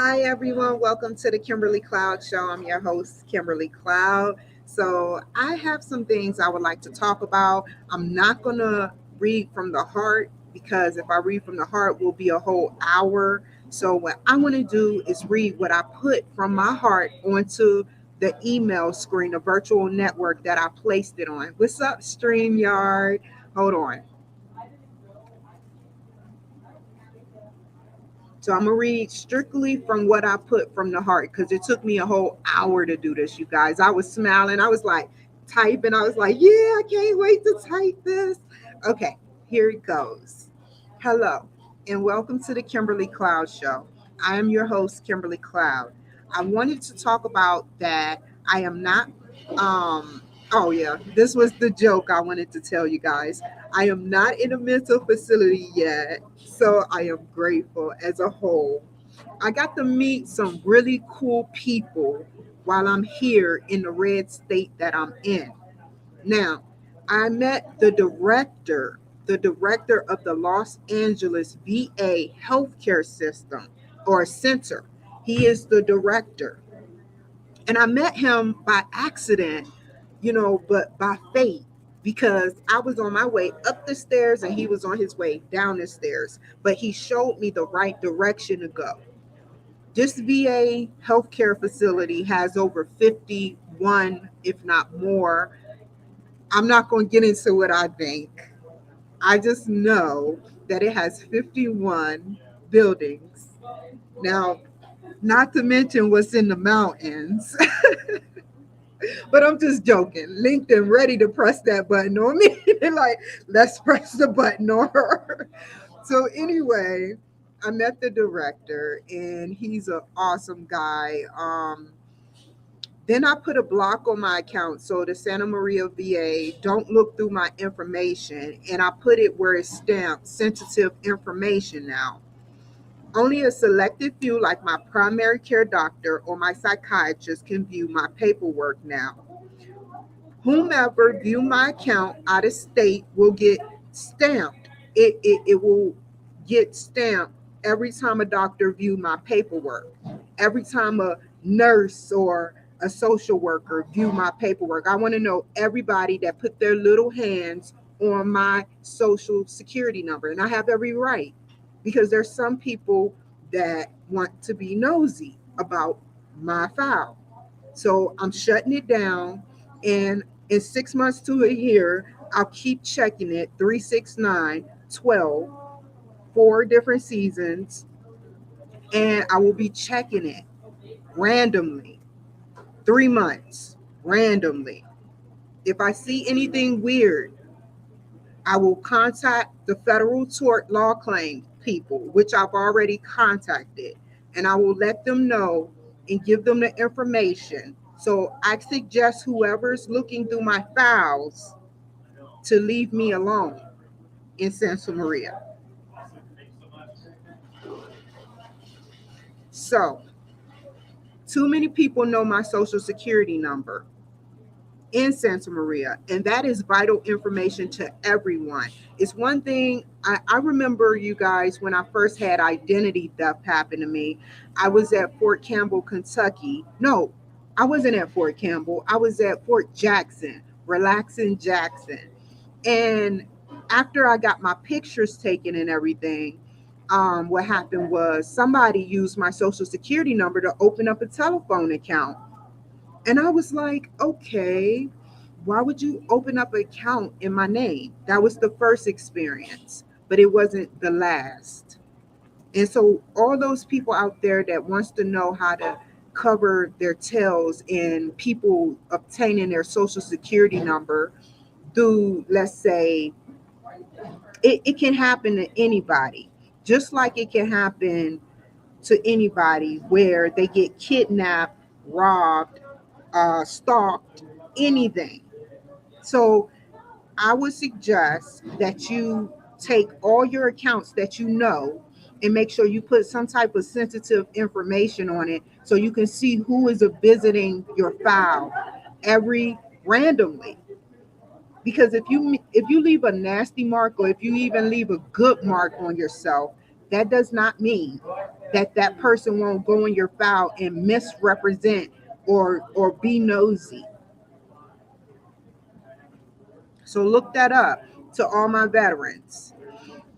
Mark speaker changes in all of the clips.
Speaker 1: Hi, everyone. Welcome to the Kimberly Cloud Show. I'm your host, Kimberly Cloud. So, I have some things I would like to talk about. I'm not going to read from the heart because if I read from the heart, will be a whole hour. So, what I want to do is read what I put from my heart onto the email screen, a virtual network that I placed it on. What's up, StreamYard? Hold on. So I'm gonna read strictly from what I put from the heart because it took me a whole hour to do this, you guys. I was smiling, I was like typing, I was like, yeah, I can't wait to type this. Okay, here it goes. Hello, and welcome to the Kimberly Cloud Show. I am your host, Kimberly Cloud. I wanted to talk about that. I am not oh yeah, this was the joke I wanted to tell you guys. I am not in a mental facility yet, so I am grateful as a whole. I got to meet some really cool people while I'm here in the red state that I'm in. Now, I met the director of the Los Angeles VA healthcare system or center. He is the director. And I met him by accident, but by fate because I was on my way up the stairs and he was on his way down the stairs. But he showed me the right direction to go. This VA healthcare facility has over 51, if not more. I'm not going to get into what I think. I just know that it has 51 buildings. Now, not to mention what's in the mountains. But I'm just joking. LinkedIn ready to press that button on me. They're like, let's press the button on her. So anyway, I met the director and he's an awesome guy. Then I put a block on my account. So the Santa Maria VA don't look through my information. And I put it where it's stamped sensitive information now. Only a selected few, like my primary care doctor or my psychiatrist, can view my paperwork now. Whomever view my account out of state will get stamped. It will get stamped every time a doctor view my paperwork. Every time a nurse or a social worker view my paperwork. I want to know everybody that put their little hands on my social security number. And I have every right because there's some people that want to be nosy about my file. So I'm shutting it down. And in 6 months to a year, I'll keep checking it 369 12, 4 different seasons. And I will be checking it randomly, 3 months randomly. If I see anything weird, I will contact the federal tort law claim people, which I've already contacted, and I will let them know and give them the information. So I suggest whoever's looking through my files to leave me alone in Santa Maria. So, too many people know my social security number in Santa Maria, and that is vital information to everyone. It's one thing I remember, you guys, when I first had identity theft happen to me. I was at Fort Campbell, Kentucky. No, I wasn't at Fort Campbell. I was at Fort Jackson, relaxing Jackson. And after I got my pictures taken and everything, what happened was somebody used my social security number to open up a telephone account. And I was like, okay, why would you open up an account in my name? That was the first experience, but it wasn't the last. And so all those people out there that wants to know how to cover their tails in people obtaining their social security number through, let's say, it can happen to anybody, just like it can happen to anybody where they get kidnapped, robbed, stalked, anything. So I would suggest that you take all your accounts that you know and make sure you put some type of sensitive information on it so you can see who is visiting your file every randomly. Because if you leave a nasty mark or if you even leave a good mark on yourself, that does not mean that that person won't go in your file and misrepresent or be nosy. So look that up to all my veterans.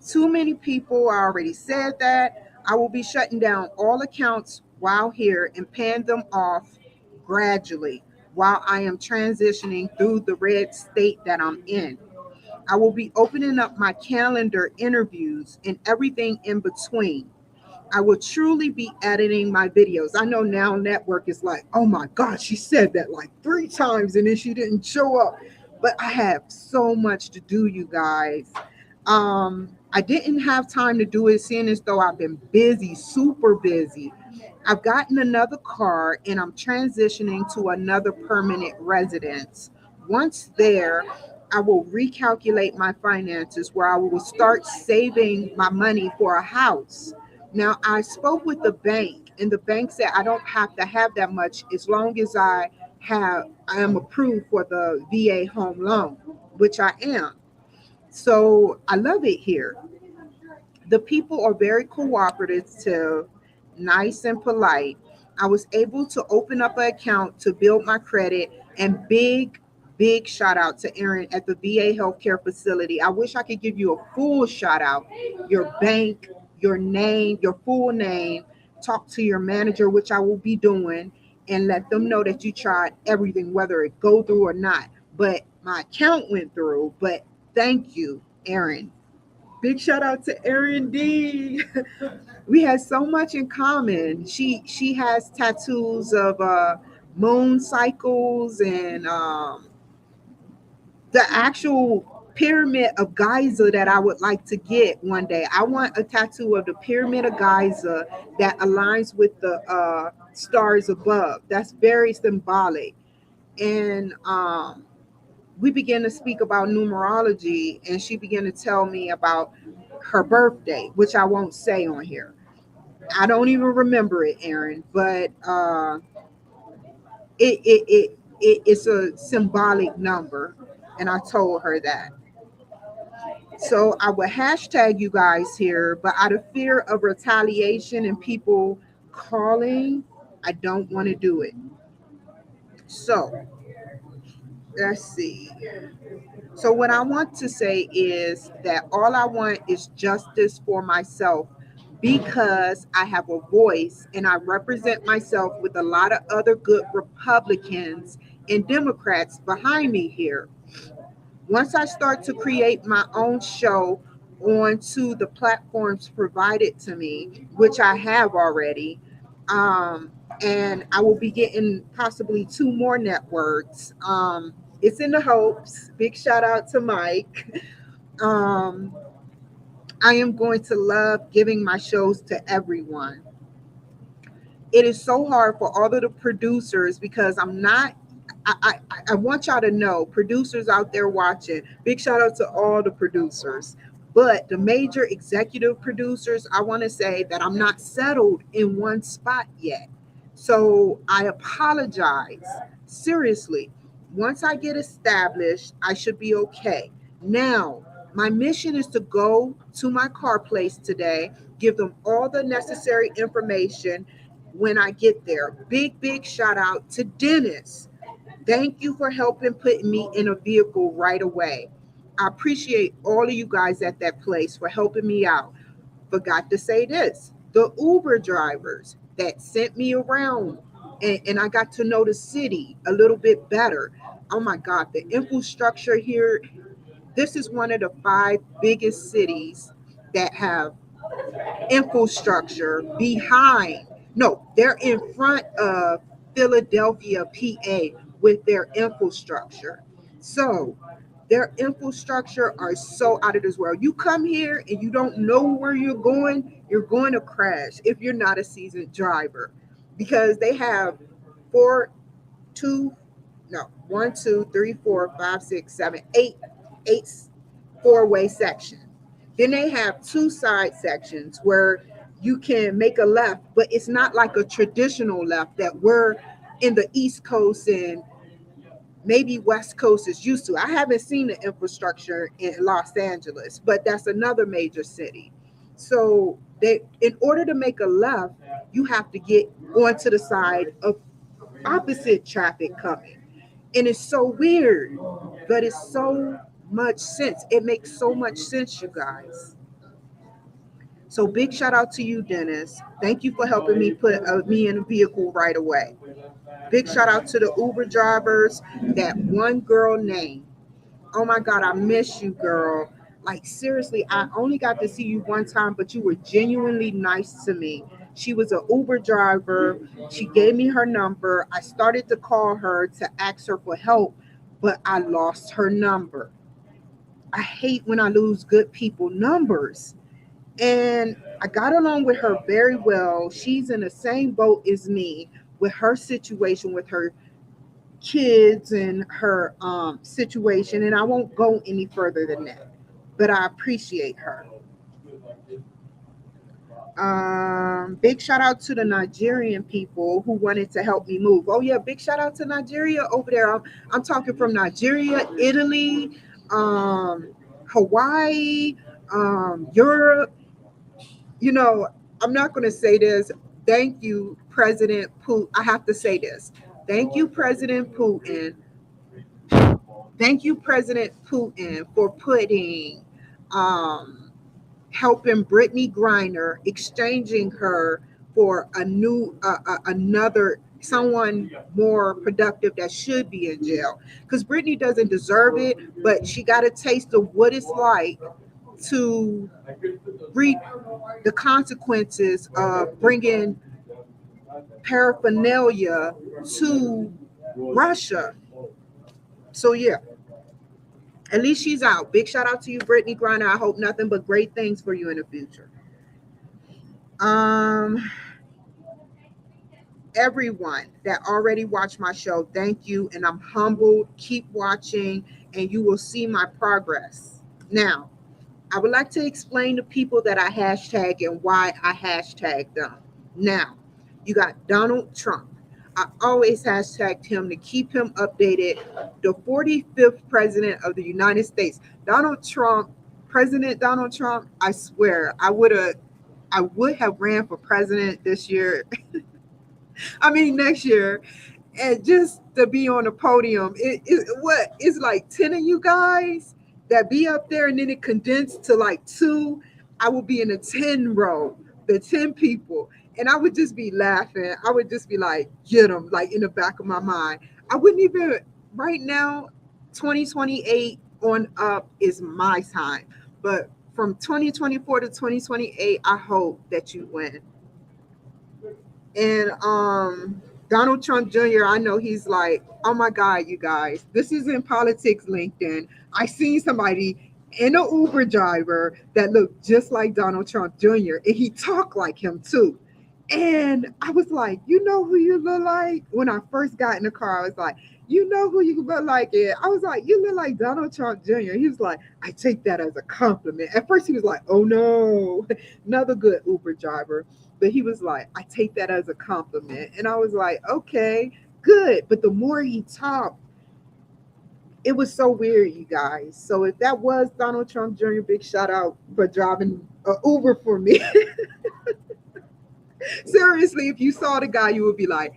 Speaker 1: Too many people, I already said that. I will be shutting down all accounts while here and paying them off gradually while I am transitioning through the red state that I'm in. I will be opening up my calendar interviews and everything in between. I will truly be editing my videos. I know Now Network is like, oh my God, she said that like 3 times and then she didn't show up. But I have so much to do, you guys. I didn't have time to do it, seeing as though I've been busy, super busy. I've gotten another car and I'm transitioning to another permanent residence. Once there, I will recalculate my finances where I will start saving my money for a house. Now, I spoke with the bank, and the bank said I don't have to have that much as long as I am approved for the VA home loan, which I am. So I love it here. The people are very cooperative, nice and polite. I was able to open up an account to build my credit, and big shout out to Erin at the VA healthcare facility. I wish I could give you a full shout out, your bank, your name, your full name, talk to your manager, which I will be doing, and let them know that you tried everything, whether it go through or not. But my account went through, but thank you, Erin. Big shout out to Erin D. We had so much in common. She has tattoos of moon cycles and the actual pyramid of Giza that I would like to get one day. I want a tattoo of the pyramid of Giza that aligns with the stars above. That's very symbolic. And we began to speak about numerology, and she began to tell me about her birthday, which I won't say on here. I don't even remember it, Erin, but it's a symbolic number, and I told her that. So I would hashtag you guys here, but out of fear of retaliation and people calling, I don't want to do it. So let's see. So, what I want to say is that all I want is justice for myself because I have a voice and I represent myself with a lot of other good Republicans and Democrats behind me here. Once I start to create my own show onto the platforms provided to me, which I have already, um, and I will be getting possibly 2 more networks. It's in the hopes. Big shout out to Mike. Um, I am going to love giving my shows to everyone. It is so hard for all of the producers because I'm not. I want y'all to know, producers out there watching, big shout out to all the producers. But the major executive producers, I want to say that I'm not settled in one spot yet. So I apologize. Seriously, once I get established, I should be okay. Now, my mission is to go to my car place today, give them all the necessary information when I get there. Big shout out to Dennis. Thank you for helping putting me in a vehicle right away. I appreciate all of you guys at that place for helping me out. Forgot to say this, the Uber drivers that sent me around, and I got to know the city a little bit better. Oh my God, the infrastructure here. This is one of the 5 biggest cities that have infrastructure behind. No, they're in front of Philadelphia, PA with their infrastructure. So their infrastructure are so out of this world. You come here and you don't know where you're going to crash if you're not a seasoned driver because they have four, two, no, one, two, three, four, five, six, seven, eight 4-way sections. Then they have 2 side sections where you can make a left, but it's not like a traditional left that we're in the East Coast and maybe West Coast is used to. I haven't seen the infrastructure in Los Angeles, but that's another major city. So they, in order to make a left, you have to get onto the side of opposite traffic coming. And it's so weird, but it's so much sense. It makes so much sense, you guys. So big shout out to you, Dennis. Thank you for helping me put me in a vehicle right away. Big shout out to the Uber drivers. That one girl named. Oh my God, I miss you, girl. Like seriously, I only got to see you one time, but you were genuinely nice to me. She was an Uber driver. She gave me her number. I started to call her to ask her for help, but I lost her number. I hate when I lose good people numbers. And I got along with her very well. She's in the same boat as me with her situation with her kids and her situation. And I won't go any further than that. But I appreciate her. Big shout out to the Nigerian people who wanted to help me move. Oh yeah, big shout out to Nigeria over there. I'm talking from Nigeria, Italy, um, Hawaii, Europe. You know, I'm not going to say this. Thank you, President Putin. I have to say this. Thank you, President Putin. Thank you, President Putin, for putting, um, helping Brittany Griner, exchanging her for a new, another, someone more productive that should be in jail. Because Brittany doesn't deserve it, but she got a taste of what it's like to reap the consequences of bringing paraphernalia to Russia. So yeah, at least she's out. Big shout out to you, Brittany Griner. I hope nothing but great things for you in the future. Um, Everyone that already watched my show, thank you, and I'm humbled. Keep watching, and you will see my progress. Now, I would like to explain to people that I hashtag and why I hashtag them. Now, you got Donald Trump. I always hashtagged him to keep him updated. The 45th president of the United States, Donald Trump, President Donald Trump. I swear, I would have ran for president this year. I mean, next year, and just to be on the podium. What it's like 10 of you guys that be up there, and then it condensed to like two. I would be in a 10 row, the 10 people, and I would just be laughing. I would just be like, get them, like in the back of my mind. I wouldn't even, right now, 2028 on up is my time, but from 2024 to 2028, I hope that you win. And Donald Trump Jr., I know he's like, oh my God, you guys, this is in politics LinkedIn. I seen somebody in an Uber driver that looked just like Donald Trump Jr. and he talked like him too. And I was like, you know who you look like? When I first got in the car, I was like, you know who you look like it? I was like, you look like Donald Trump Jr. He was like, I take that as a compliment. At first he was like, oh no, another good Uber driver. But he was like, I take that as a compliment. And I was like, okay, good. But the more he talked, it was so weird, you guys. So if that was Donald Trump Jr., big shout out for driving Uber for me. Seriously, if you saw the guy, you would be like,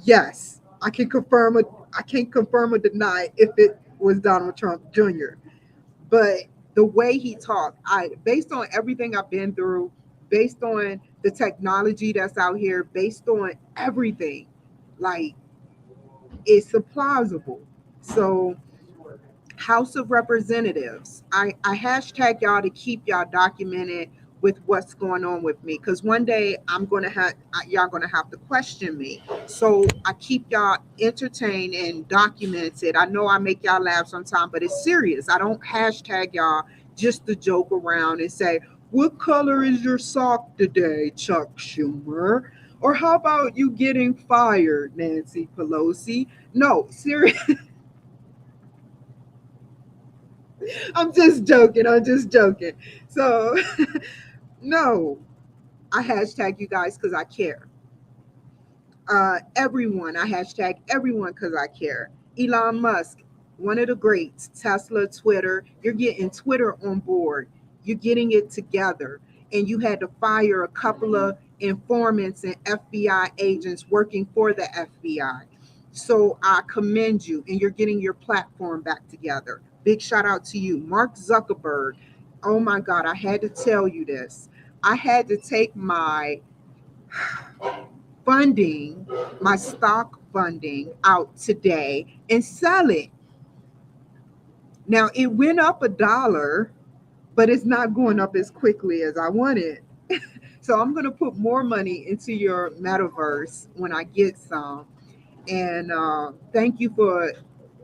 Speaker 1: yes, I can confirm it. I can't confirm or deny if it was Donald Trump Jr. But the way he talked, I based on everything I've been through, based on the technology that's out here, based on everything, like it's plausible. So House of Representatives. I hashtag y'all to keep y'all documented with what's going on with me. Because one day I'm gonna have y'all gonna have to question me. So I keep y'all entertained and documented. I know I make y'all laugh sometimes, but it's serious. I don't hashtag y'all just to joke around and say, what color is your sock today, Chuck Schumer? Or how about you getting fired, Nancy Pelosi? No, serious. I'm just joking. I'm just joking. So, no, I hashtag you guys because I care. Everyone, I hashtag everyone because I care. Elon Musk, one of the greats, Tesla, Twitter. You're getting Twitter on board. You're getting it together. and you had to fire a couple of informants and FBI agents working for the FBI. So I commend you, and you're getting your platform back together. Big shout out to you, Mark Zuckerberg. Oh my God, I had to tell you this. I had to take my funding, my stock funding out today and sell it. Now it went up $1, but it's not going up as quickly as I wanted. So I'm going to put more money into your metaverse when I get some. And thank you for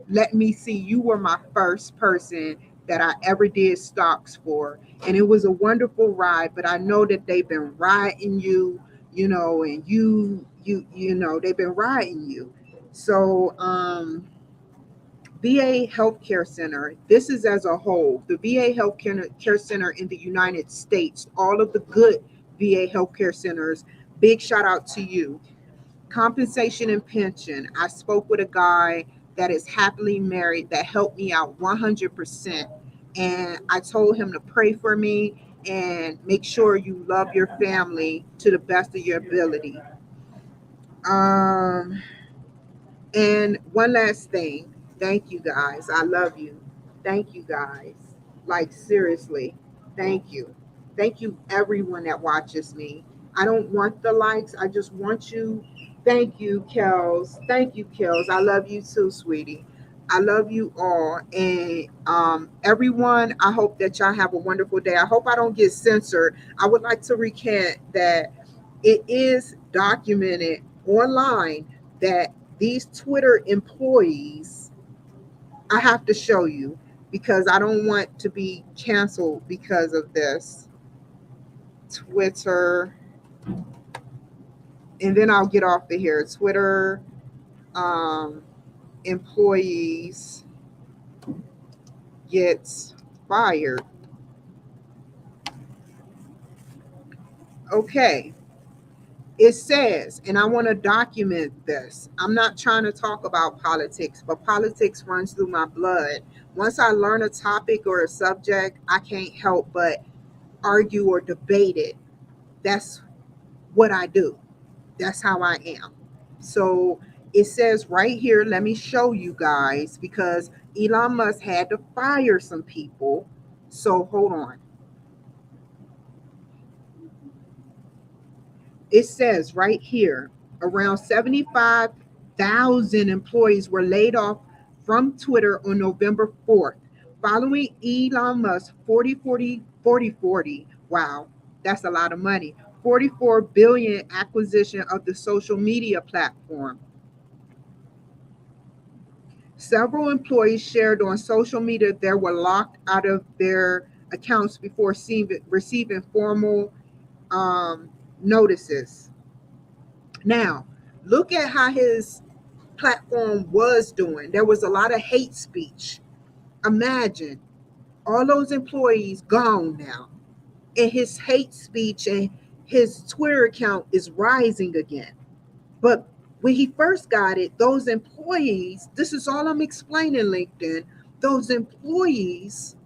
Speaker 1: letting me see. You were my first person that I ever did stocks for. And it was a wonderful ride, but I know that they've been riding you, and they've been riding you. So VA Healthcare Center, this is as a whole, the VA Healthcare Center in the United States, all of the good VA Healthcare Centers, big shout out to you. Compensation and pension. I spoke with a guy that is happily married that helped me out 100%. And I told him to pray for me and make sure you love your family to the best of your ability. Um, and one last thing. Thank you guys. I love you. Thank you guys. Like, seriously. Thank you. Thank you, everyone that watches me. I don't want the likes. I just want you. Thank you, Kels. Thank you, Kels. I love you too, sweetie. I love you all. And everyone, I hope that y'all have a wonderful day. I hope I don't get censored. I would like to recant that it is documented online that these Twitter employees, I have to show you because I don't want to be canceled because of this. Twitter, and then I'll get off of here. Twitter employees gets fired. Okay. It says, and I want to document this. I'm not trying to talk about politics, but politics runs through my blood. Once I learn a topic or a subject, I can't help but argue or debate it. That's what I do. That's how I am. So it says right here, let me show you guys because Elon Musk had to fire some people. So hold on. It says right here, around 75,000 employees were laid off from Twitter on November 4th, following Elon Musk's 40. Wow, that's a lot of money. 44 billion acquisition of the social media platform. Several employees shared on social media they were locked out of their accounts before receiving formal notices. Now, look at how his platform was doing. There was a lot of hate speech. Imagine all those employees gone now, and his hate speech and his Twitter account is rising again. But when he first got it, those employees, this is all I'm explaining, LinkedIn, those employees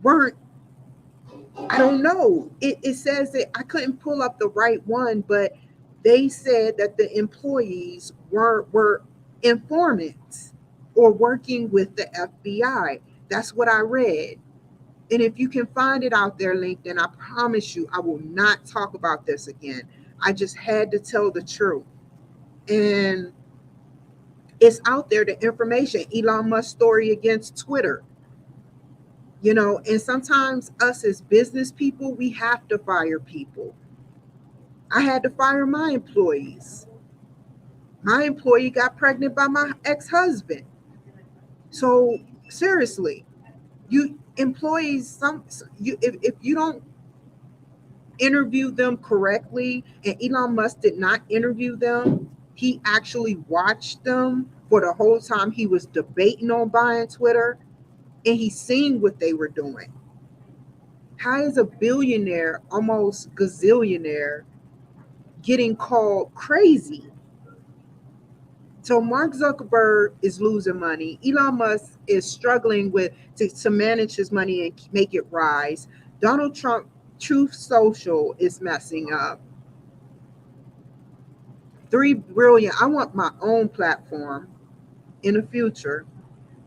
Speaker 1: weren't, I don't know. It says that I couldn't pull up the right one, but they said that the employees were informants or working with the FBI. That's what I read. And if you can find it out there, LinkedIn, I promise you, I will not talk about this again. I just had to tell the truth. And it's out there, the information, Elon Musk's story against Twitter. And sometimes us as business people, we have to fire people. I had to fire my employees. My employee got pregnant by my ex-husband. So seriously, you employees, if you don't interview them correctly, and Elon Musk did not interview them, he actually watched them for the whole time he was debating on buying Twitter, and he seen what they were doing. How is a billionaire, almost gazillionaire, getting called crazy? So Mark Zuckerberg is losing money. Elon Musk is struggling to manage his money and make it rise. Donald Trump Truth Social is messing up. Three Brilliant. I want my own platform in the future.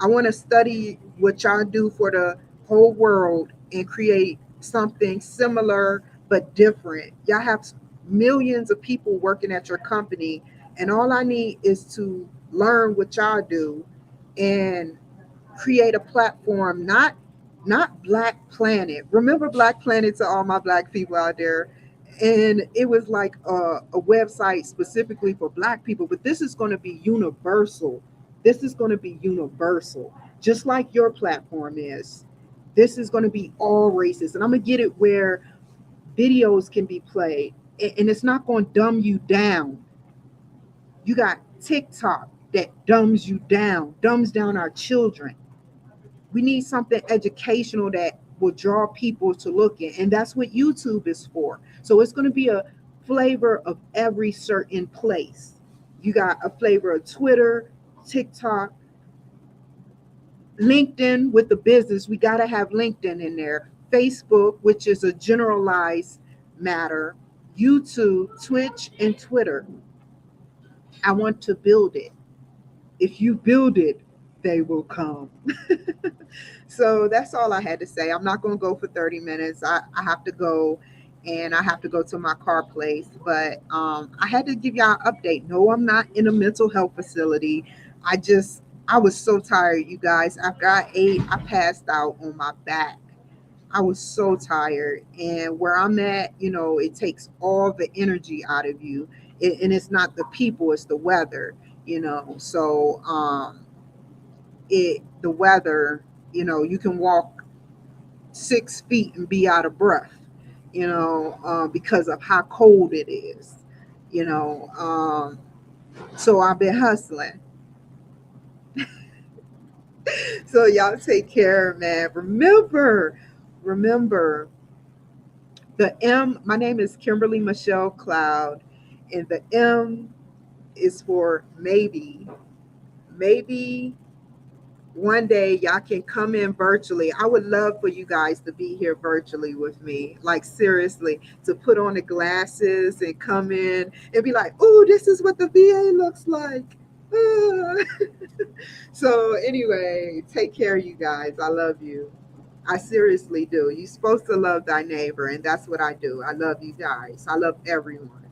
Speaker 1: I want to study what y'all do for the whole world and create something similar but different. Y'all have millions of people working at your company, and all I need is to learn what y'all do and create a platform, not Black Planet. Remember Black Planet, to all my Black people out there? And it was like a website specifically for Black people, but this is going to be universal. This is going to be universal, just like your platform is. This is going to be all races, and I'm going to get it where videos can be played, and it's not going to dumb you down. You got TikTok that dumbs down our children. We need something educational that will draw people to look in, and that's what YouTube is for. So it's going to be a flavor of every certain place. You got a flavor of Twitter, TikTok, LinkedIn. With the business, we got to have LinkedIn in there. Facebook, which is a generalized matter. YouTube, Twitch, and Twitter. I want to build it. If you build it, they will come. So that's all I had to say. I'm not going to go for 30 minutes. I have to go, and I have to go to my car place. But I had to give y'all an update. No, I'm not in a mental health facility. I was so tired, you guys. After I ate, I passed out on my back. I was so tired. And where I'm at, it takes all the energy out of you. And it's not the people, it's the weather. So the weather, you can walk 6 feet and be out of breath, because of how cold it is, you know. So I've been hustling. So y'all take care, man. Remember, the M, my name is Kimberly Michelle Cloud, and the M is for maybe. Maybe one day y'all can come in virtually. I would love for you guys to be here virtually with me. Like seriously, to put on the glasses and come in and be like, "Oh, this is what the VA looks like." Ah. So anyway, take care, you guys. I love you. I seriously do. You're supposed to love thy neighbor, and that's what I do. I love you guys. I love everyone.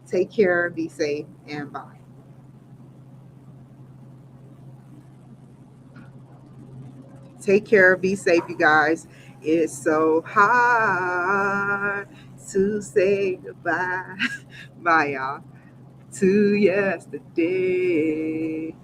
Speaker 1: Take care, be safe, and bye. Take care, be safe, you guys. It's so hard to say goodbye. Bye, y'all. To yesterday.